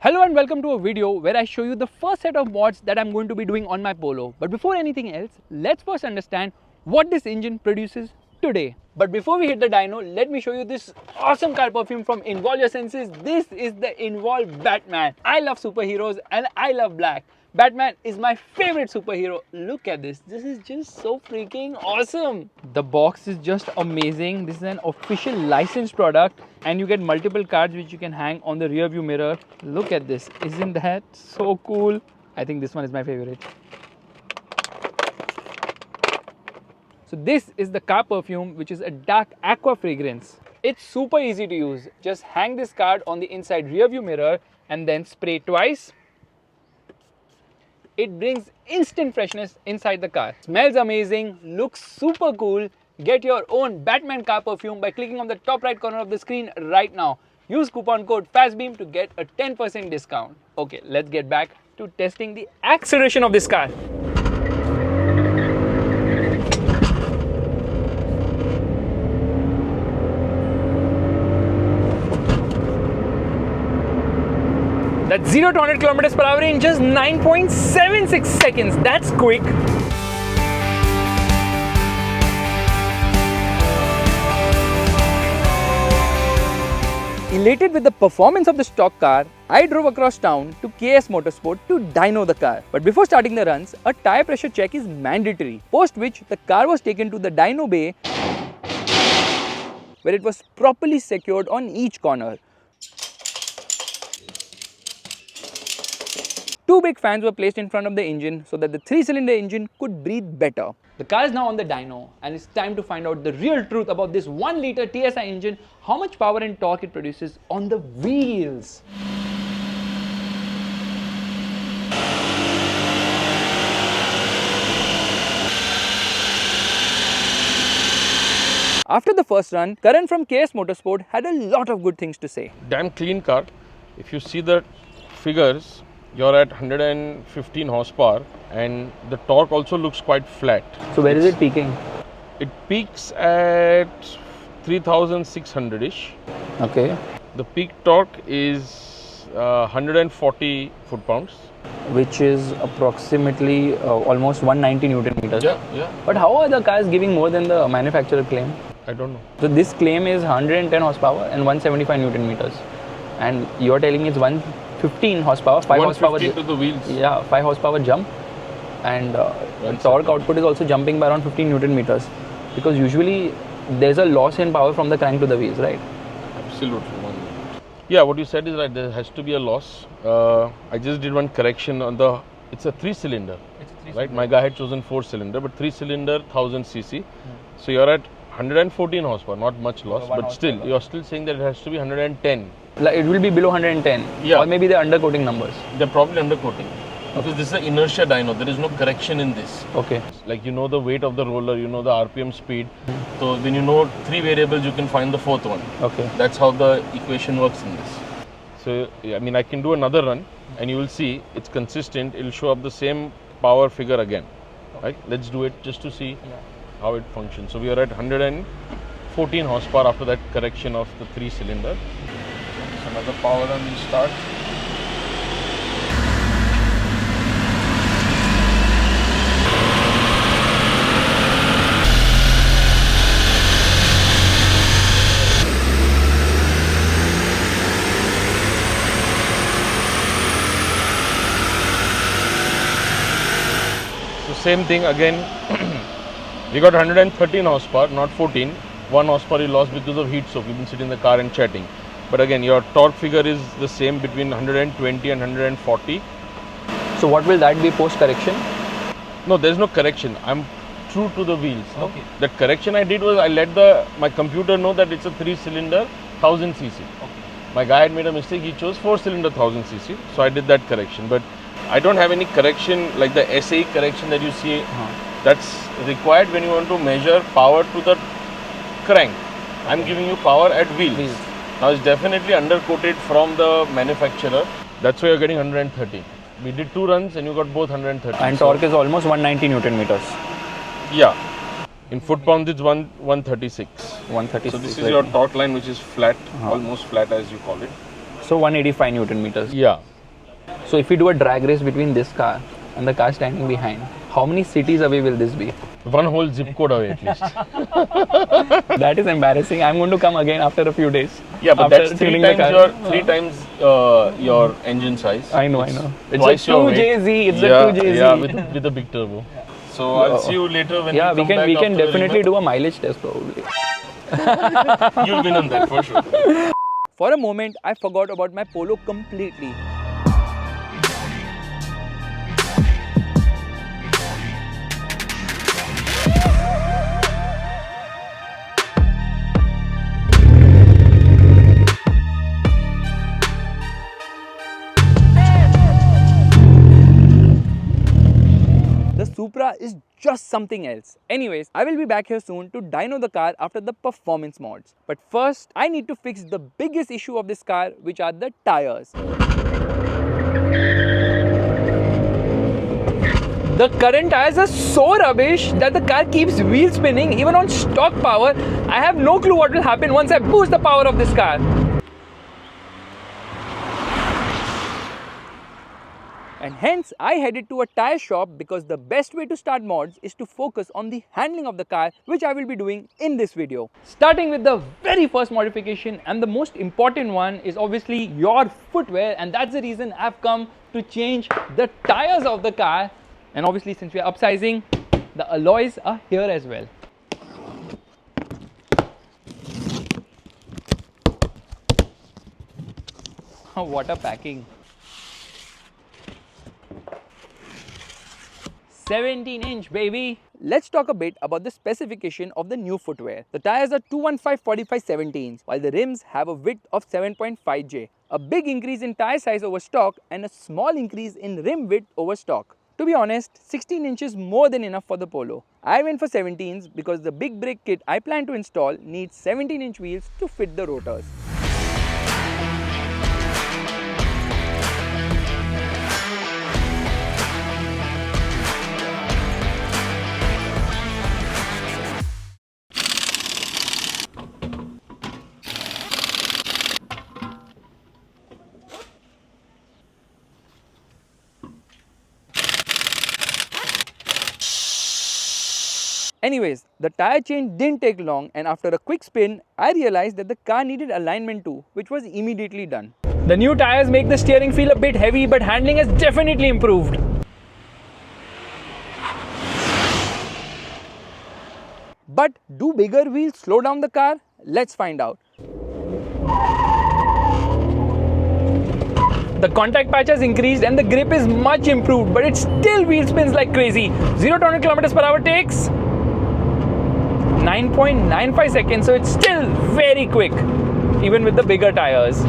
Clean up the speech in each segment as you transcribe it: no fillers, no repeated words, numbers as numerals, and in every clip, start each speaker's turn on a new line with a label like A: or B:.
A: Hello and welcome to a video where I show you the first set of mods that I'm going to be doing on my Polo. But before anything else, let's first understand what this engine produces today. But before we hit the dyno, let me show you this awesome car perfume from Involve Your Senses. This is the Involve Batman. I love superheroes and I love black. Batman is my favorite superhero. Look at this. This is just so freaking awesome. The box is just amazing. This is an official licensed product and you get multiple cards which you can hang on the rear view mirror. Look at this. Isn't that so cool? I think this one is my favorite. So this is the car perfume, which is a dark aqua fragrance. It's super easy to use. Just hang this card on the inside rear view mirror and then spray twice. It brings instant freshness inside the car. Smells amazing, looks super cool. Get your own Batman car perfume by clicking on the top right corner of the screen right now. Use coupon code FASTBEAM to get a 10% discount. Okay, let's get back to testing the acceleration of this car. That's 0 to 100 km per hour in just 9.76 seconds. That's quick. Elated with the performance of the stock car, I drove across town to KS Motorsport to dyno the car. But before starting the runs, a tyre pressure check is mandatory, post which the car was taken to the dyno bay where it was properly secured on each corner. Two big fans were placed in front of the engine so that the 3-cylinder engine could breathe better. The car is now on the dyno and it's time to find out the real truth about this 1-liter TSI engine, how much power and torque it produces on the wheels. After the first run, Karan from KS Motorsport had a lot of good things to say.
B: Damn clean car. If you see the figures, you're at 115 horsepower and the torque also looks quite flat.
A: So where is it peaking?
B: It peaks at 3600-ish.
A: Okay.
B: The peak torque is 140 foot-pounds.
A: Which is approximately almost 190 Newton meters.
B: Yeah.
A: But how are the cars giving more than the manufacturer claim?
B: I don't know.
A: So this claim is 110 horsepower and 175 Newton meters. And you're telling me it's 115 horsepower, 5 horsepower.
B: To the wheels.
A: Yeah, 5 horsepower jump. And the torque output is also jumping by around 15 Newton meters. Because usually there's a loss in power from the crank to the wheels, right?
B: Absolutely. Yeah, what you said is right. There has to be a loss. I just did one correction on the. It's a 3-cylinder. Right? My guy had chosen 4-cylinder, but 3-cylinder 1000cc. So you're at 114 horsepower, not much loss, but still, you're still saying that it has to be 110.
A: Like it will be below 110.
B: Yeah.
A: Or maybe they're undercoating numbers.
B: They're probably undercoating. Because this is an inertia dyno, there is no correction in this.
A: Okay.
B: Like you know the weight of the roller, you know the RPM speed. So when you know 3 variables, you can find the 4th one.
A: Okay.
B: That's how the equation works in this. So I mean, I can do another run and you will see it's consistent. It will show up the same power figure again. Right? Let's do it just to see how it functions. So we are at 114 horsepower after that correction of the 3-cylinder. So another power run will start. Same thing again, we got 113 horsepower, not 14. 1 horsepower you lost because of heat soak. You've been sitting in the car and chatting. But again, your torque figure is the same between 120 and 140.
A: So what will that be post correction?
B: No, there's no correction. I'm true to the wheels.
A: Okay.
B: The correction I did was I let my computer know that it's a 3-cylinder 1000cc. Okay. My guy had made a mistake. He chose 4-cylinder 1000cc. So I did that correction. But I don't have any correction like the SAE correction that you see. That's required when you want to measure power to the crank. I'm giving you power at wheels. Now it's definitely undercoated from the manufacturer. That's why you're getting 130. We did 2 runs and you got both 130.
A: And torque is almost 190 Newton meters.
B: Yeah. In foot-pounds, it's 136.
A: 136.
B: So this is your torque line, which is flat, almost flat as you call it.
A: So 185 Newton meters.
B: Yeah.
A: So if we do a drag race between this car and the car standing behind, how many cities away will this be?
B: One whole zip code away at least.
A: That is embarrassing. I'm going to come again after a few days.
B: Yeah, but
A: after
B: that's
A: tuning
B: three times your engine size.
A: I know. It's
B: twice
A: a
B: your weight.
A: 2JZ. It's
B: Yeah,
A: a 2JZ.
B: yeah, with a big turbo. So I'll see you later when
A: Yeah,
B: we come back
A: we can
B: after the
A: definitely do a mileage test probably.
B: You'll win on that for sure.
A: For a moment, I forgot about my Polo completely. The Supra is just something else. Anyways, I will be back here soon to dyno the car after the performance mods. But first, I need to fix the biggest issue of this car, which are the tires. The current tires are so rubbish that the car keeps wheel spinning even on stock power. I have no clue what will happen once I boost the power of this car. And hence, I headed to a tyre shop because the best way to start mods is to focus on the handling of the car, which I will be doing in this video. Starting with the very first modification and the most important one is obviously your footwear, and that's the reason I've come to change the tires of the car. And obviously, since we are upsizing, the alloys are here as well. What a packing. 17-inch baby. Let's talk a bit about the specification of the new footwear. The tires are 215/45/17s, while the rims have a width of 7.5J. A big increase in tire size over stock and a small increase in rim width over stock. To be honest, 16 inches more than enough for the Polo. I went for 17s because the big brake kit I plan to install needs 17-inch wheels to fit the rotors. Anyways, the tire change didn't take long, and after a quick spin, I realized that the car needed alignment too, which was immediately done. The new tires make the steering feel a bit heavy, but handling has definitely improved. But do bigger wheels slow down the car? Let's find out. The contact patch has increased and the grip is much improved, but it still wheel spins like crazy. 0 to 100 km/h takes 9.95 seconds, so it's still very quick, even with the bigger tires.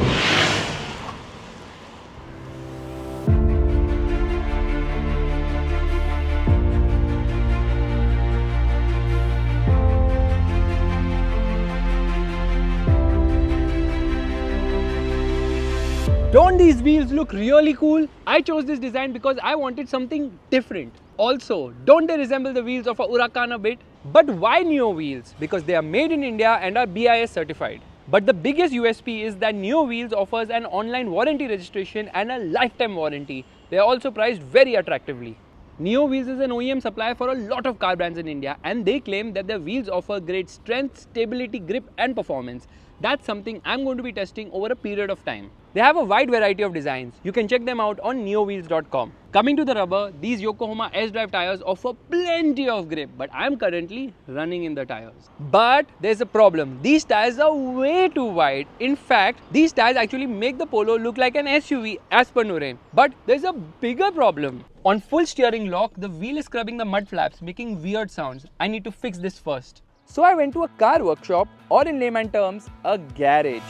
A: Don't these wheels look really cool? I chose this design because I wanted something different. Also, don't they resemble the wheels of a Huracan a bit? But why Neo wheels? Because they are made in India and are BIS certified. But the biggest USP is that Neo wheels offers an online warranty registration and a lifetime warranty. They are also priced very attractively. Neo Wheels is an OEM supplier for a lot of car brands in India, and they claim that their wheels offer great strength, stability, grip and performance. That's something I'm going to be testing over a period of time. They have a wide variety of designs. You can check them out on neowheels.com. Coming to the rubber, these Yokohama S-Drive tires offer plenty of grip, but I'm currently running in the tires. But there's a problem. These tires are way too wide. In fact, these tires actually make the Polo look like an SUV as per Nurain. But there's a bigger problem. On full steering lock, the wheel is scrubbing the mud flaps, making weird sounds. I need to fix this first. So I went to a car workshop, or in layman terms, a garage.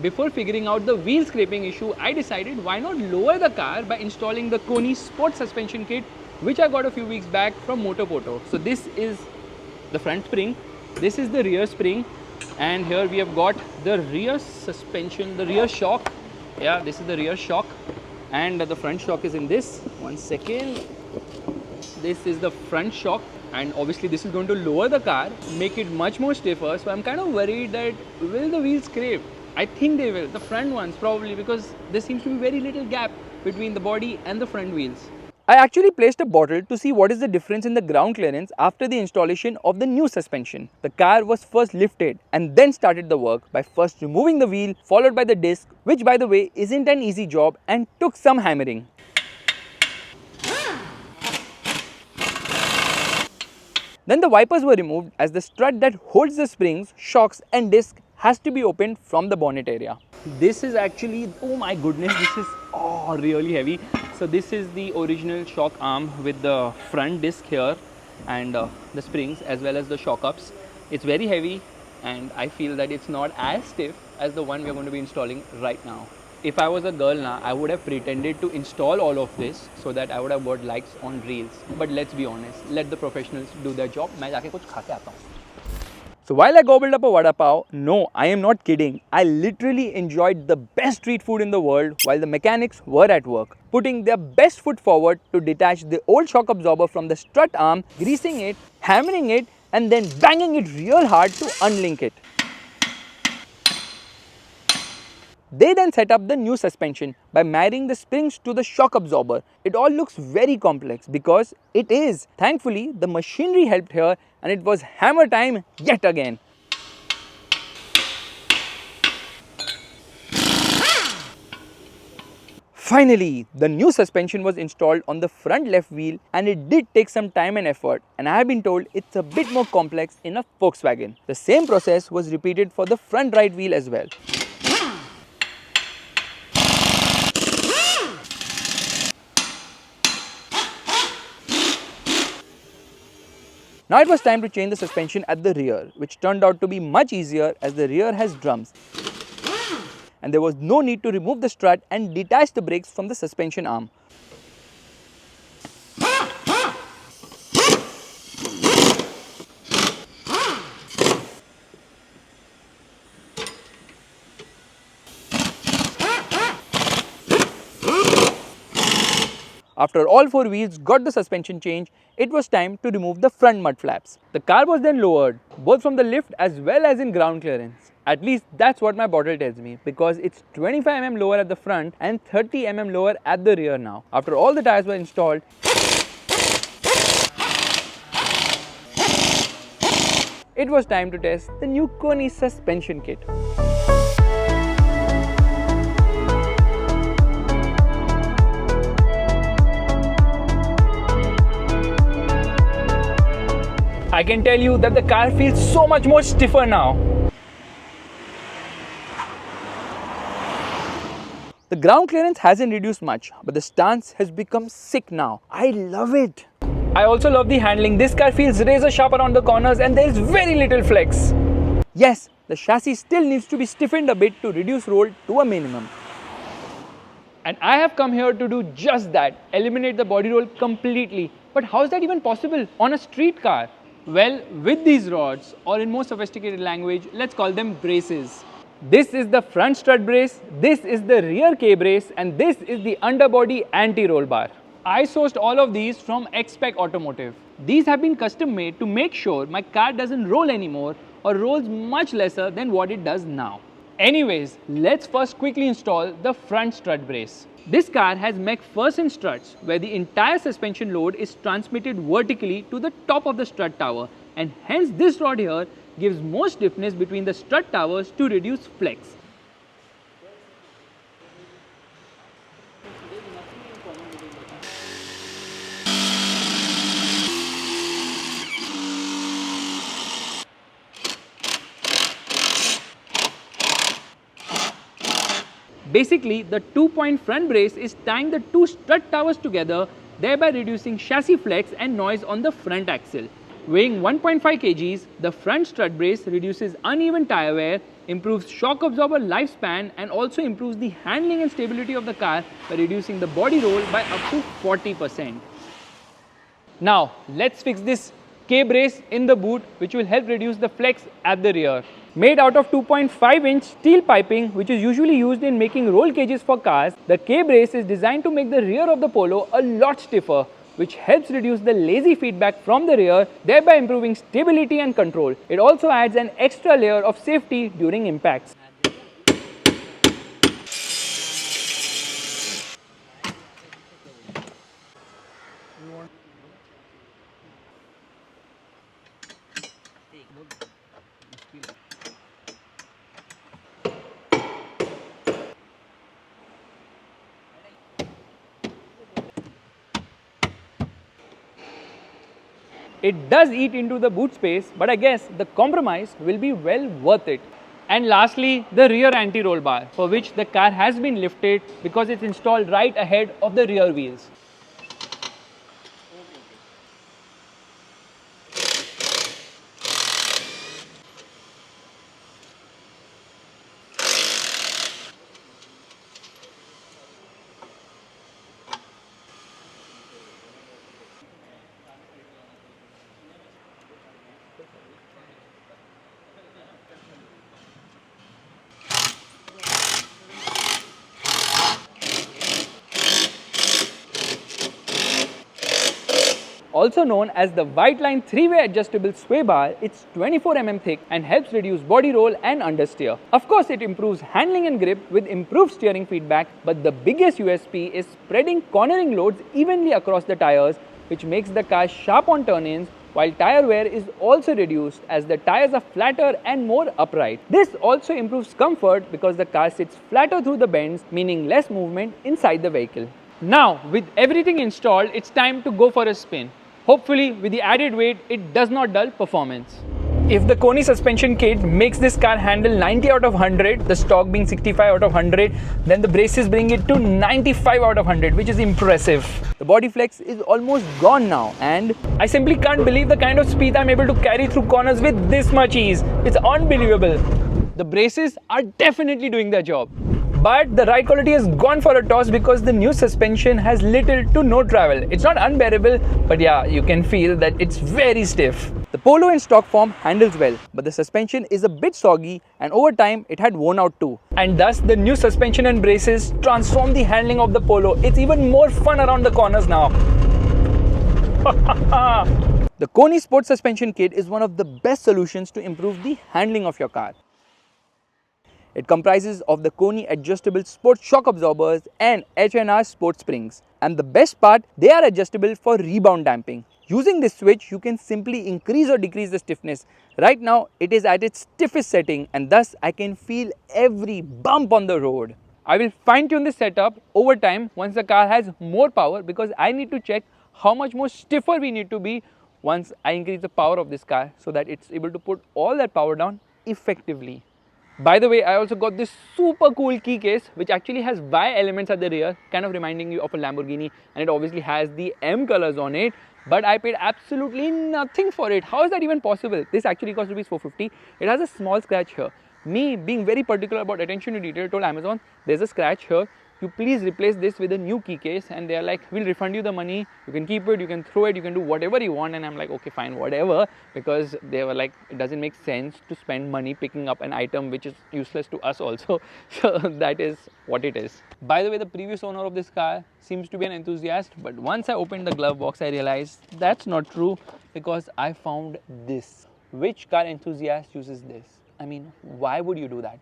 A: Before figuring out the wheel scraping issue, I decided why not lower the car by installing the Koni Sport Suspension Kit, which I got a few weeks back from Motorpoto. So this is the front spring, this is the rear spring, and here we have got the rear suspension, the rear shock. Yeah, this is the rear shock. and the front shock is in this. One second. This is the front shock, and obviously this is going to lower the car, make it much more stiffer. So I'm kind of worried that will the wheels scrape? I think they will, the front ones probably, because there seems to be very little gap between the body and the front wheels. I actually placed a bottle to see what is the difference in the ground clearance after the installation of the new suspension. The car was first lifted and then started the work by first removing the wheel, followed by the disc, which by the way isn't an easy job and took some hammering. Then the wipers were removed as the strut that holds the springs, shocks and disc has to be opened from the bonnet area. This is actually, oh my goodness, this is really heavy. So this is the original shock arm with the front disc here and the springs as well as the shock ups. It's very heavy and I feel that it's not as stiff as the one we are going to be installing right now. If I was a girl now, I would have pretended to install all of this so that I would have got likes on reels. But let's be honest, let the professionals do their job. मैं जाके कुछ खा के आता हूँ. So while I gobbled up a vada pav, no, I am not kidding. I literally enjoyed the best street food in the world while the mechanics were at work, putting their best foot forward to detach the old shock absorber from the strut arm, greasing it, hammering it, and then banging it real hard to unlink it. They then set up the new suspension by marrying the springs to the shock absorber. It all looks very complex because it is. Thankfully, the machinery helped here and it was hammer time yet again. Finally, the new suspension was installed on the front left wheel and it did take some time and effort, and I have been told it's a bit more complex in a Volkswagen. The same process was repeated for the front right wheel as well. Now it was time to change the suspension at the rear, which turned out to be much easier as the rear has drums. And there was no need to remove the strut and detach the brakes from the suspension arm. After all four wheels got the suspension change, it was time to remove the front mud flaps. The car was then lowered, both from the lift as well as in ground clearance. At least that's what my bottle tells me, because it's 25 mm lower at the front and 30 mm lower at the rear now. After all the tires were installed, it was time to test the new Koni suspension kit. I can tell you that the car feels so much more stiffer now. The ground clearance hasn't reduced much, but the stance has become sick now. I love it. I also love the handling. This car feels razor sharp around the corners and there is very little flex. Yes, the chassis still needs to be stiffened a bit to reduce roll to a minimum. And I have come here to do just that, eliminate the body roll completely. But how is that even possible on a street car? Well, with these rods, or in more sophisticated language, let's call them braces. This is the front strut brace, this is the rear K brace, and this is the underbody anti-roll bar. I sourced all of these from X-Spec Automotive. These have been custom made to make sure my car doesn't roll anymore or rolls much lesser than what it does now. Anyways, let's first quickly install the front strut brace. This car has McPherson struts where the entire suspension load is transmitted vertically to the top of the strut tower, and hence this rod here gives more stiffness between the strut towers to reduce flex. Basically, the 2-point front brace is tying the two strut towers together, thereby reducing chassis flex and noise on the front axle. Weighing 1.5 kgs, the front strut brace reduces uneven tire wear, improves shock absorber lifespan, and also improves the handling and stability of the car by reducing the body roll by up to 40%. Now, let's fix this K brace in the boot, which will help reduce the flex at the rear. Made out of 2.5-inch steel piping, which is usually used in making roll cages for cars, the K-brace is designed to make the rear of the Polo a lot stiffer, which helps reduce the lazy feedback from the rear, thereby improving stability and control. It also adds an extra layer of safety during impacts. It does eat into the boot space, but I guess the compromise will be well worth it. And lastly, the rear anti-roll bar, for which the car has been lifted because it's installed right ahead of the rear wheels. Also known as the white line 3-way adjustable sway bar, it's 24 mm thick and helps reduce body roll and understeer. Of course, it improves handling and grip with improved steering feedback, but the biggest USP is spreading cornering loads evenly across the tires, which makes the car sharp on turn-ins, while tire wear is also reduced as the tires are flatter and more upright. This also improves comfort because the car sits flatter through the bends, meaning less movement inside the vehicle. Now, with everything installed, it's time to go for a spin. Hopefully, with the added weight, it does not dull performance. If the Koni suspension kit makes this car handle 90 out of 100, the stock being 65 out of 100, then the braces bring it to 95 out of 100, which is impressive. The body flex is almost gone now, and I simply can't believe the kind of speed I'm able to carry through corners with this much ease. It's unbelievable. The braces are definitely doing their job. But the ride quality has gone for a toss because the new suspension has little to no travel. It's not unbearable, but yeah, you can feel that it's very stiff. The Polo in stock form handles well, but the suspension is a bit soggy and over time it had worn out too. And thus the new suspension and braces transform the handling of the Polo. It's even more fun around the corners now. The Koni Sport Suspension Kit is one of the best solutions to improve the handling of your car. It comprises of the Koni adjustable sport shock absorbers and H&R sport springs. And the best part, they are adjustable for rebound damping. Using this switch, you can simply increase or decrease the stiffness. Right now, it is at its stiffest setting and thus I can feel every bump on the road. I will fine tune this setup over time once the car has more power because I need to check how much more stiffer we need to be once I increase the power of this car so that it's able to put all that power down effectively. By the way, I also got this super cool key case which actually has Y elements at the rear, kind of reminding you of a Lamborghini, and it obviously has the M colors on it, but I paid absolutely nothing for it. How is that even possible? This actually cost rupees 450. It has a small scratch here. Me being very particular about attention to detail told Amazon, there's a scratch here. You please replace this with a new key case, and they're like, we'll refund you the money, you can keep it, you can throw it, you can do whatever you want. And I'm like, okay fine, whatever, because they were like, it doesn't make sense to spend money picking up an item which is useless to us also. So that is what it is. By the way, the previous owner of this car seems to be an enthusiast, but once I opened the glove box I realized that's not true because I found this. Which car enthusiast uses this? I mean, why would you do that?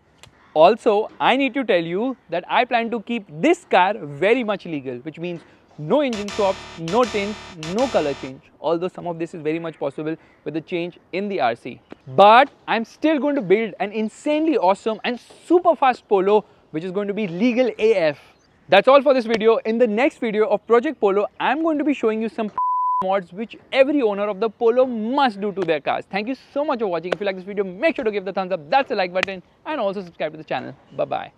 A: Also, I need to tell you that I plan to keep this car very much legal, which means no engine swaps, no tints, no color change. Although some of this is very much possible with the change in the RC. But I'm still going to build an insanely awesome and super fast Polo, which is going to be legal AF. That's all for this video. In the next video of Project Polo, I'm going to be showing you some mods which every owner of the Polo must do to their cars. Thank you so much for watching. If you like this video, make sure to give the thumbs up, that's the like button, and also subscribe to the channel. Bye bye.